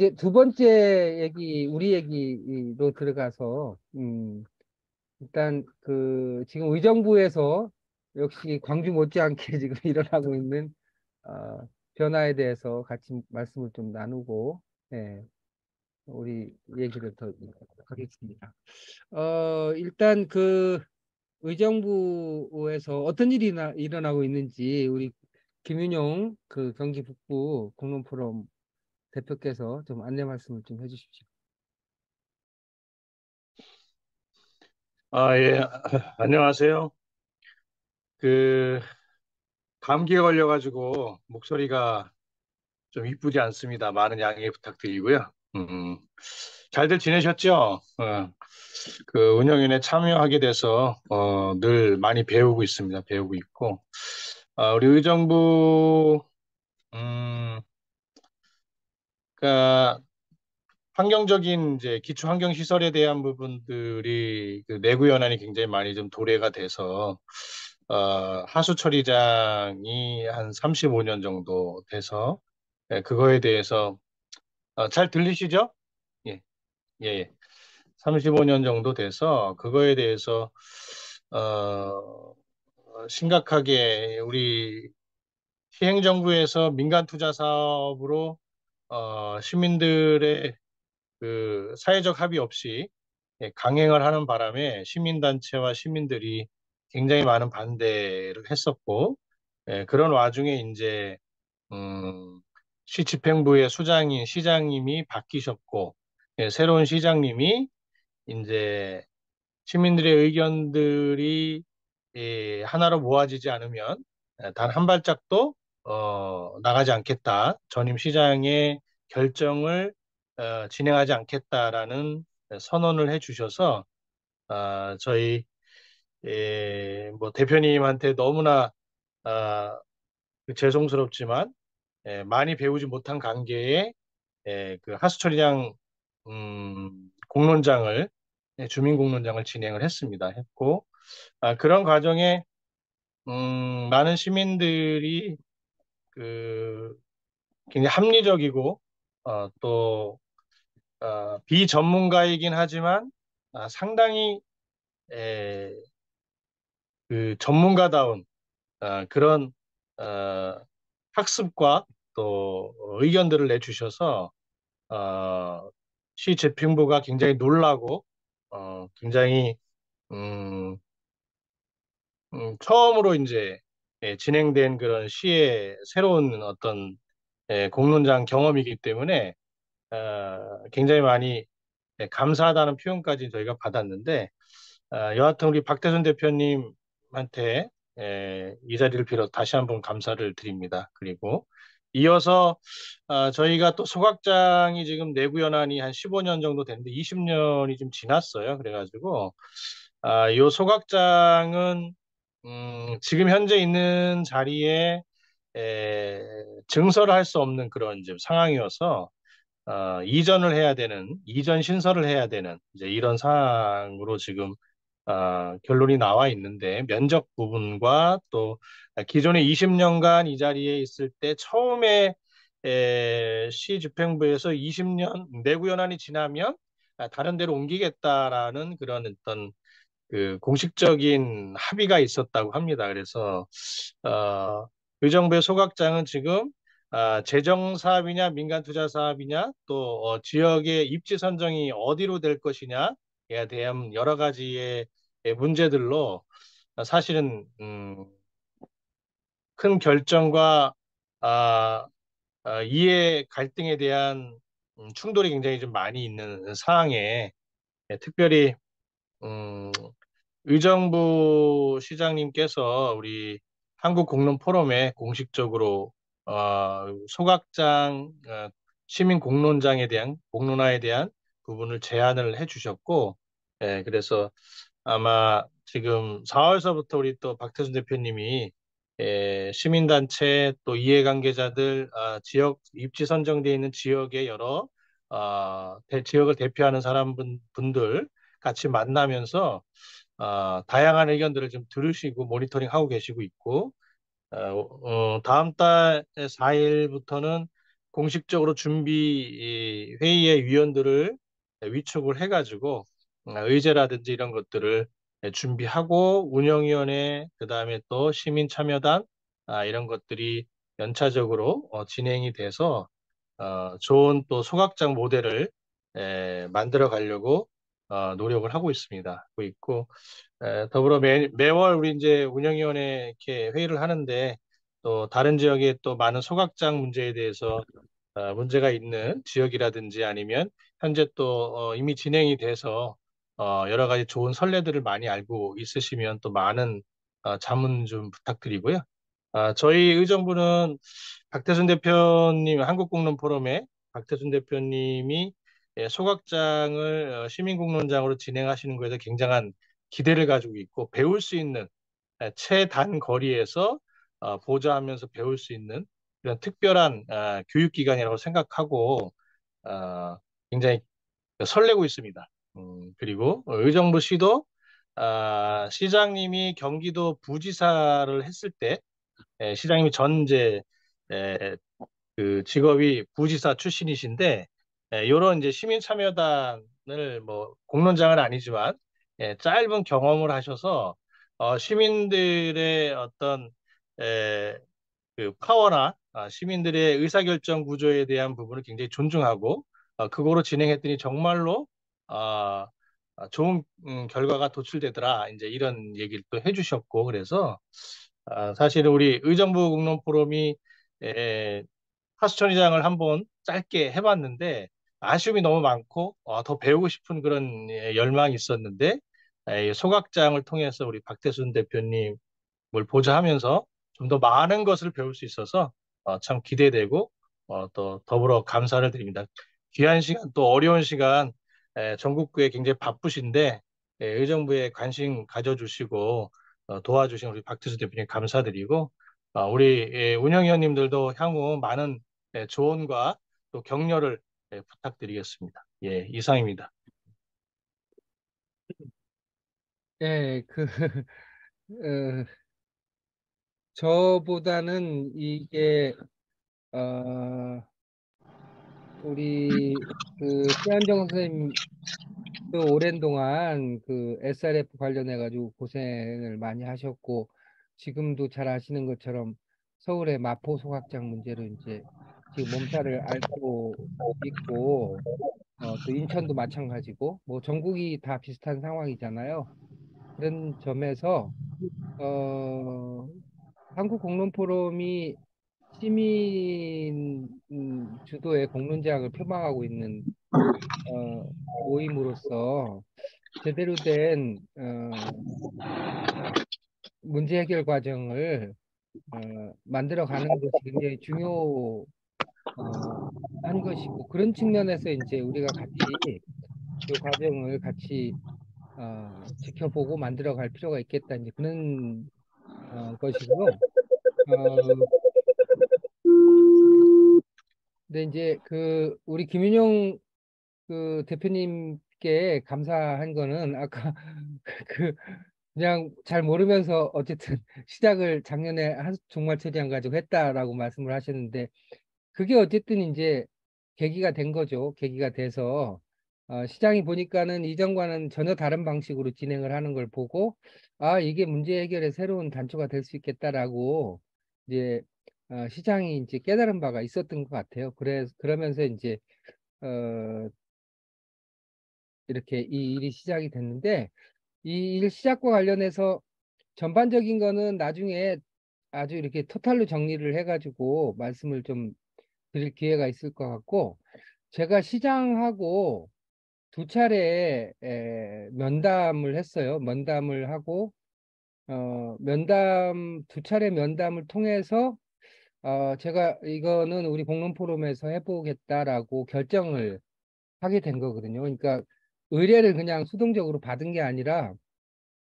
이제 두 번째 얘기, 우리 얘기로 들어가서, 일단 지금 의정부에서 역시 광주 못지않게 지금 일어나고 있는, 변화에 대해서 같이 말씀을 좀 나누고, 예, 우리 얘기를 더 하겠습니다. 일단 의정부에서 어떤 일이 일어나고 있는지 우리 김윤용 경기 북부 공론포럼 대표께서 좀 안내 말씀을 좀 해주십시오. 예. 안녕하세요. 그, 감기에 걸려가지고 목소리가 좀 이쁘지 않습니다. 많은 양해 부탁드리고요. 잘들 지내셨죠? 운영위원회 참여하게 돼서, 늘 많이 배우고 있습니다. 배우고 있고. 우리 의정부, 음, 그 환경적인 이제 기초 환경 시설에 대한 부분들이 그 내구 연한이 굉장히 많이 좀 도래가 돼서 하수 처리장이 한 35년 정도 돼서 그거에 대해서 잘 들리시죠? 예, 예, 예. 35년 정도 돼서 그거에 대해서 어, 심각하게 우리 시행정부에서 민간 투자 사업으로 시민들의 그 사회적 합의 없이 강행을 하는 바람에 시민단체와 시민들이 굉장히 많은 반대를 했었고, 그런 와중에 이제 시 집행부의 수장인 시장님이 바뀌셨고, 새로운 시장님이 이제 시민들의 의견들이 하나로 모아지지 않으면 단 한 발짝도 나가지 않겠다. 전임 시장의 결정을 진행하지 않겠다라는 선언을 해주셔서 저희 뭐 대표님한테 너무나 아, 죄송스럽지만 많이 배우지 못한 관계에 그 하수처리장 공론장을 주민 공론장을 진행을 했고 그런 과정에 많은 시민들이 그 굉장히 합리적이고 또 비전문가이긴 하지만 상당히 에, 그 전문가다운 그런 어, 학습과 또 의견들을 내주셔서 어, 시 재평부가 굉장히 놀라고 굉장히 음, 처음으로 이제 진행된 그런 시의 새로운 어떤 공론장 경험이기 때문에 굉장히 많이 감사하다는 표현까지 저희가 받았는데 여하튼 우리 박태순 대표님한테 이 자리를 빌어 다시 한번 감사를 드립니다. 그리고 이어서 저희가 또 소각장이 지금 내구 연한이 한 15년 정도 됐는데 20년이 좀 지났어요. 그래가지고 이 소각장은 지금 현재 있는 자리에 증설을 할 수 없는 그런 이제 상황이어서 이전을 해야 되는, 이전 신설을 해야 되는 이제 이런 사항으로 지금 결론이 나와 있는데 면적 부분과 또 기존에 20년간 이 자리에 있을 때 처음에 시 집행부에서 20년 내구 연한이 지나면 다른 데로 옮기겠다라는 그런 어떤 그 공식적인 합의가 있었다고 합니다. 그래서 어, 의정부의 소각장은 지금 재정 사업이냐 민간 투자 사업이냐 또 지역의 입지 선정이 어디로 될 것이냐에 대한 여러 가지의 문제들로 사실은 큰 결정과 아, 이해 갈등에 대한 충돌이 굉장히 좀 많이 있는 상황에 특별히 음, 의정부 시장님께서 우리 한국공론포럼에 공식적으로 소각장 시민 공론장에 대한 공론화에 대한 부분을 제안을 해주셨고, 그래서 아마 지금 4월서부터 우리 또 박태순 대표님이 시민단체 또 이해관계자들 지역 입지 선정되어 있는 지역의 여러 지역을 대표하는 분들 같이 만나면서 다양한 의견들을 좀 들으시고 모니터링하고 계시고 있고 다음 달 4일부터는 공식적으로 준비 회의의 위원들을 위촉을 해가지고 의제라든지 이런 것들을 준비하고 운영위원회 그다음에 또 시민참여단 이런 것들이 연차적으로 진행이 돼서 좋은 또 소각장 모델을 만들어 가려고 노력을 하고 있습니다. 하고 있고 더불어 매월 우리 이제 운영위원회 이렇게 회의를 하는데 또 다른 지역에 또 많은 소각장 문제에 대해서 문제가 있는 지역이라든지 아니면 현재 또 이미 진행이 돼서 여러 가지 좋은 선례들을 많이 알고 있으시면 또 많은 자문 좀 부탁드리고요. 저희 의정부는 박태순 대표님 한국공론포럼에 박태순 대표님이 소각장을 시민공론장으로 진행하시는 것에 굉장한 기대를 가지고 있고 배울 수 있는 최단 거리에서 보좌하면서 배울 수 있는 이런 특별한 교육기관이라고 생각하고 어, 굉장히 설레고 있습니다. 그리고 의정부시도 시장님이 경기도 부지사를 했을 때 시장님이 전제 그 직업이 부지사 출신이신데 이런 이제 시민참여단을 뭐 공론장은 아니지만 짧은 경험을 하셔서 시민들의 어떤 에, 그 파워나 시민들의 의사결정 구조에 대한 부분을 굉장히 존중하고 그거로 진행했더니 정말로 아, 좋은 결과가 도출되더라. 이제 이런 얘기를 또 해주셨고 그래서 사실은 우리 의정부 공론 포럼이 하수처리장을 한번 짧게 해봤는데 아쉬움이 너무 많고 더 배우고 싶은 그런 열망이 있었는데 이 소각장을 통해서 우리 박태순 대표님 뭘 보좌하면서 좀 더 많은 것을 배울 수 있어서 참 기대되고 또 더불어 감사를 드립니다. 귀한 시간 또 어려운 시간 전국구에 굉장히 바쁘신데 의정부에 관심 가져주시고 도와주신 우리 박태수 대표님 감사드리고 우리 운영위원님들도 향후 많은 조언과 또 격려를 부탁드리겠습니다. 예, 이상입니다. 예, 어, 저보다는 이게, 어, 우리 최한정 선생님 오랜 동안 SRF 관련해가지고 고생을 많이 하셨고, 지금도 잘 아시는 것처럼 서울의 마포 소각장 문제로 이제 지금 몸살을 앓고 있고, 또 인천도 마찬가지고, 뭐 전국이 다 비슷한 상황이잖아요. 그런 점에서, 어, 한국공론포럼이 시민 주도의 공론장을 표방하고 있는 모임으로서 제대로 된 문제 해결 과정을 만들어 가는 것이 굉장히 한 것이고 그런 측면에서 이제 우리가 같이 이 과정을 같이 지켜보고 만들어 갈 필요가 있겠다 이제 그런 것이고요. 어, 근데 이제 우리 김윤영 대표님께 감사한 거는 아까 그 그냥 잘 모르면서 어쨌든 시작을 작년에 종말처리안 가지고 했다라고 말씀을 하셨는데 그게 어쨌든 이제 계기가 된 거죠. 계기가 돼서 시장이 보니까는 이전과는 전혀 다른 방식으로 진행을 하는 걸 보고 이게 문제 해결의 새로운 단초가 될 수 있겠다라고 이제 시장이 이제 깨달은 바가 있었던 것 같아요. 그러면서 이제 어, 이렇게 이 일이 시작이 됐는데 이 일 시작과 관련해서 전반적인 거는 나중에 아주 이렇게 토탈로 정리를 해가지고 말씀을 좀 드릴 기회가 있을 것 같고 제가 시장하고 두 차례 면담을 했어요. 면담을 하고 두 차례 면담을 통해서 제가 이거는 우리 공론 포럼에서 해보겠다라고 결정을 하게 된 거거든요. 그러니까 의뢰를 그냥 수동적으로 받은 게 아니라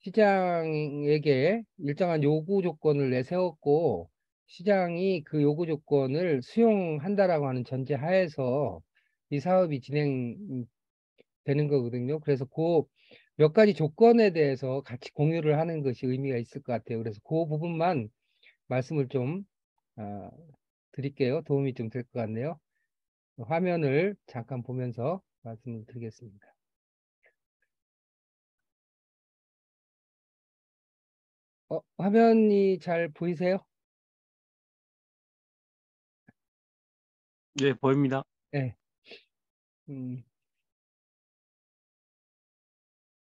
시장에게 일정한 요구 조건을 내세웠고 시장이 그 요구 조건을 수용한다라고 하는 전제 하에서 이 사업이 진행되는 거거든요. 그래서 그 몇 가지 조건에 대해서 같이 공유를 하는 것이 의미가 있을 것 같아요. 그래서 그 부분만 말씀을 좀 어, 드릴게요. 도움이 좀 될 것 같네요. 화면을 잠깐 보면서 말씀을 드리겠습니다. 화면이 잘 보이세요? 네, 보입니다. 네. 음,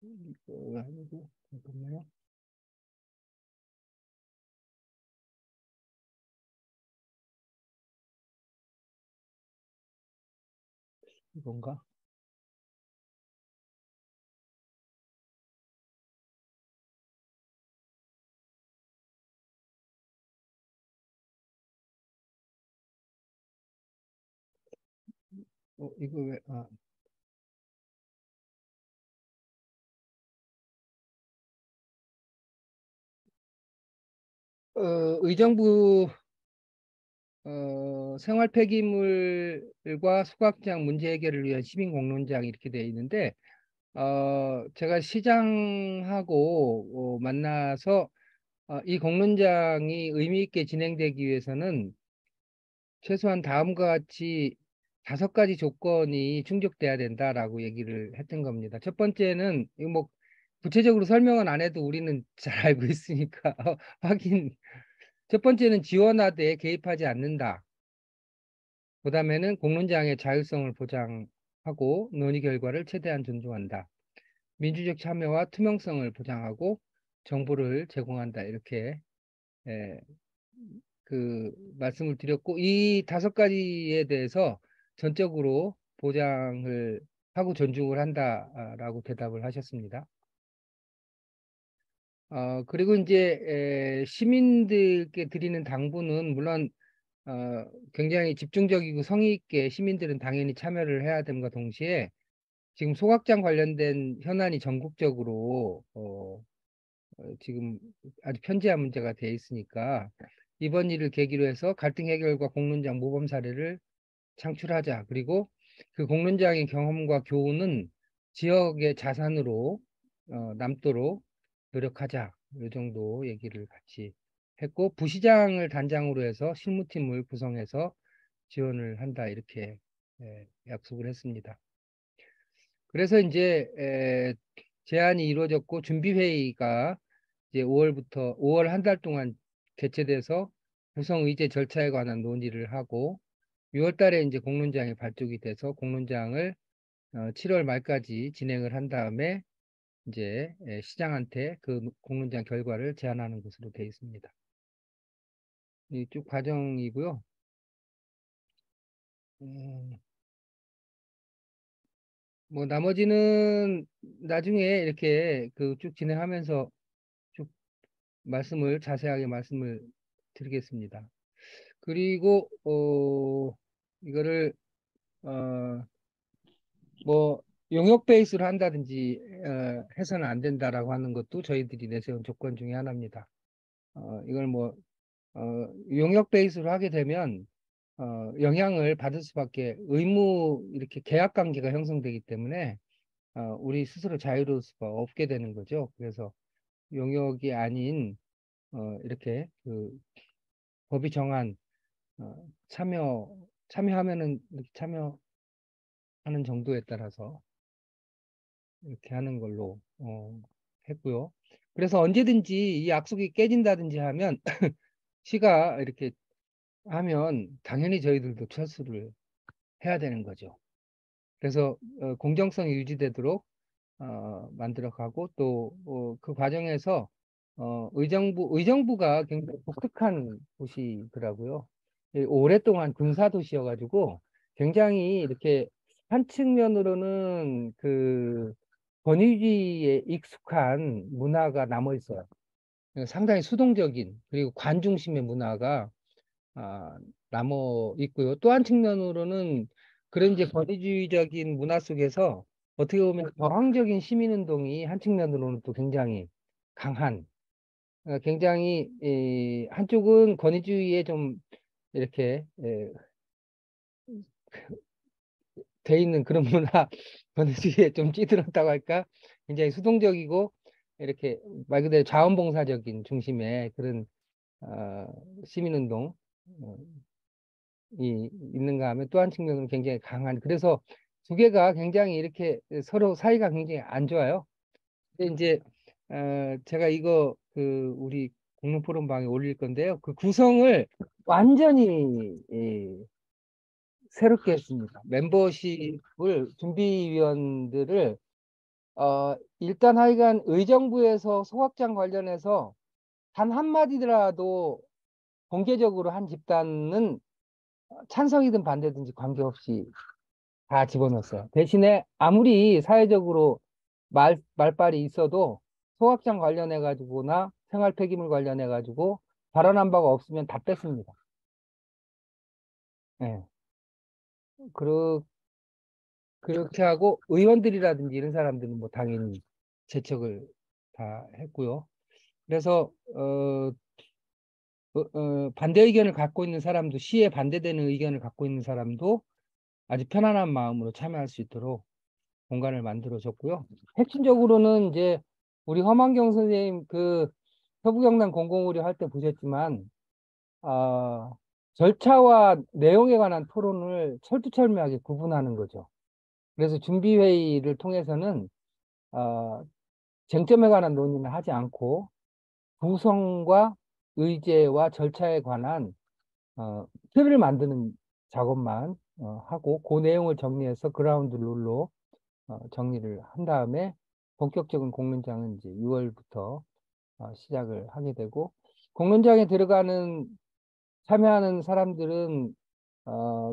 이거 아니고, 잠깐만요. 이건가? 이거 왜, 의정부 생활 폐기물과 수거확장 문제 해결을 위한 시민공론장 이렇게 되어 있는데 제가 시장하고 만나서 이 공론장이 의미 있게 진행되기 위해서는 최소한 다음과 같이 5가지 조건이 충족돼야 된다라고 얘기를 했던 겁니다. 첫 번째는 이거 뭐 구체적으로 설명은 안 해도 우리는 잘 알고 있으니까 확인. 첫 번째는 지원하되 개입하지 않는다. 그다음에는 공론장의 자율성을 보장하고 논의 결과를 최대한 존중한다. 민주적 참여와 투명성을 보장하고 정보를 제공한다. 이렇게 예, 그 말씀을 드렸고 이 5가지에 대해서 전적으로 보장을 하고 존중을 한다라고 대답을 하셨습니다. 그리고 이제 시민들께 드리는 당부는 물론 굉장히 집중적이고 성의 있게 시민들은 당연히 참여를 해야 됨과 동시에 지금 소각장 관련된 현안이 전국적으로 지금 아주 편재한 문제가 돼 있으니까 이번 일을 계기로 해서 갈등 해결과 공론장 모범 사례를 창출하자. 그리고 그 공론장의 경험과 교훈은 지역의 자산으로 남도록 노력하자. 이 정도 얘기를 같이 했고 부시장을 단장으로 해서 실무팀을 구성해서 지원을 한다. 이렇게 약속을 했습니다. 그래서 이제 제안이 이루어졌고 준비회의가 이제 5월 한 달 동안 개최돼서 구성 의제 절차에 관한 논의를 하고 6월 달에 이제 공론장이 발족이 돼서 공론장을 7월 말까지 진행을 한 다음에 이제 시장한테 그 공론장 결과를 제안하는 것으로 되어 있습니다. 이 쭉 과정이고요. 뭐 나머지는 나중에 이렇게 그 쭉 진행하면서 쭉 자세하게 말씀을 드리겠습니다. 그리고 이거를 뭐 용역 베이스로 한다든지 해서는 안 된다라고 하는 것도 저희들이 내세운 조건 중에 하나입니다. 이걸 뭐 용역 베이스로 하게 되면 영향을 받을 수밖에 이렇게 계약 관계가 형성되기 때문에 우리 스스로 자유로울 수가 없게 되는 거죠. 그래서 용역이 아닌 이렇게 그 법이 정한 참여하면은 이렇게 참여하는 정도에 따라서 이렇게 하는 걸로 했고요. 그래서 언제든지 이 약속이 깨진다든지 하면 시가 이렇게 하면 당연히 저희들도 철수를 해야 되는 거죠. 그래서 공정성이 유지되도록 만들어 가고 또 그 과정에서 의정부가 굉장히 독특한 도시더라고요. 오랫동안 군사 도시여가지고 굉장히 이렇게 한 측면으로는 그 권위주의에 익숙한 문화가 남아 있어요. 상당히 수동적인 그리고 관 중심의 문화가 남아 있고요. 또 한 측면으로는 그런 이제 권위주의적인 문화 속에서 어떻게 보면 저항적인 시민운동이 한 측면으로는 또 굉장히 강한, 굉장히 한쪽은 권위주의에 좀 이렇게 돼 있는 그런 문화, 권위주의에 좀 찌들었다고 할까? 굉장히 수동적이고 이렇게 말 그대로 자원봉사적인 중심의 그런 시민운동 있는가 하면 또 한 측면은 굉장히 강한. 그래서 두 개가 굉장히 이렇게 서로 사이가 굉장히 안 좋아요. 근데 이제 제가 이거 그 우리 공론 포럼 방에 올릴 건데요. 그 구성을 완전히 새롭게 했습니다. 멤버십을 준비위원들을 일단 하여간 의정부에서 소확장 관련해서 단 한마디라도 공개적으로 한 집단은 찬성이든 반대든지 관계없이 다 집어넣었어요. 대신에 아무리 사회적으로 말빨이 있어도 소확장 관련해 가지고나 생활 폐기물 관련해 가지고 발언한 바가 없으면 다 뺐습니다. 예. 그렇게 하고 의원들이라든지 이런 사람들은 뭐 당연히 제척을 다 했고요. 그래서 반대 의견을 갖고 있는 사람도, 시에 반대되는 의견을 갖고 있는 사람도 아주 편안한 마음으로 참여할 수 있도록 공간을 만들어 줬고요. 핵심적으로는 이제 우리 허만경 선생님 그 서부경남 공공의료 할 때 보셨지만 어, 절차와 내용에 관한 토론을 철두철미하게 구분하는 거죠. 그래서 준비회의를 통해서는 어, 쟁점에 관한 논의는 하지 않고 구성과 의제와 절차에 관한 틀을 만드는 작업만 하고 그 내용을 정리해서 그라운드 룰로 정리를 한 다음에 본격적인 공론장은 이제 6월부터 시작을 하게 되고 공론장에 들어가는 참여하는 사람들은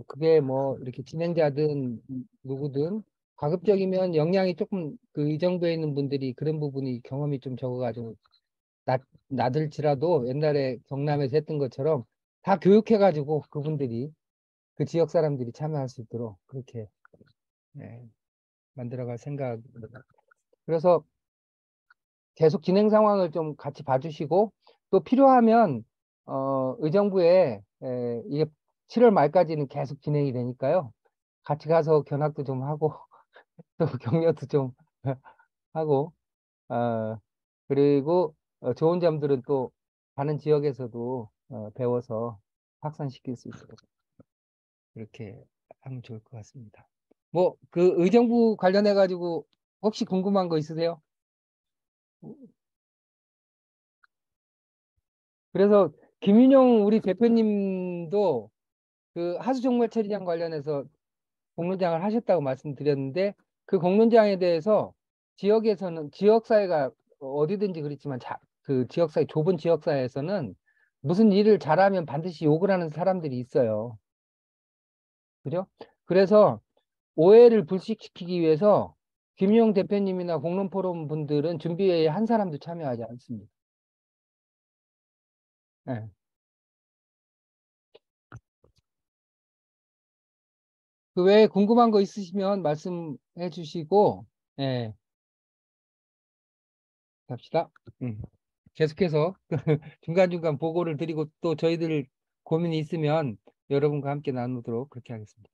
그게 뭐 이렇게 진행자든 누구든 가급적이면 역량이 조금 그 의정부에 있는 분들이 그런 부분이 경험이 좀 적어가지고 나들지라도 옛날에 경남에서 했던 것처럼 다 교육해가지고 그분들이 그 지역 사람들이 참여할 수 있도록 그렇게 예, 만들어갈 생각입니다. 그래서 계속 진행 상황을 좀 같이 봐주시고 또 필요하면 의정부에 이게 7월 말까지는 계속 진행이 되니까요. 같이 가서 견학도 좀 하고 또 격려도 좀 하고 그리고 좋은 점들은 또 다른 지역에서도 배워서 확산시킬 수 있도록 그렇게 하면 좋을 것 같습니다. 뭐 그 의정부 관련해 가지고 혹시 궁금한 거 있으세요? 그래서 김윤영 우리 대표님도 그 하수종말 처리장 관련해서 공론장을 하셨다고 말씀드렸는데 그 공론장에 대해서 지역에서는 지역사회가 어디든지 그렇지만 그 지역사회 좁은 지역사회에서는 무슨 일을 잘하면 반드시 욕을 하는 사람들이 있어요. 그죠? 그래서 오해를 불식시키기 위해서 김용 대표님이나 공론포럼 분들은 준비회의에 한 사람도 참여하지 않습니다. 예. 그 외에 궁금한 거 있으시면 말씀해 주시고, 예, 갑시다. 계속해서 중간중간 보고를 드리고 또 저희들 고민이 있으면 여러분과 함께 나누도록 그렇게 하겠습니다.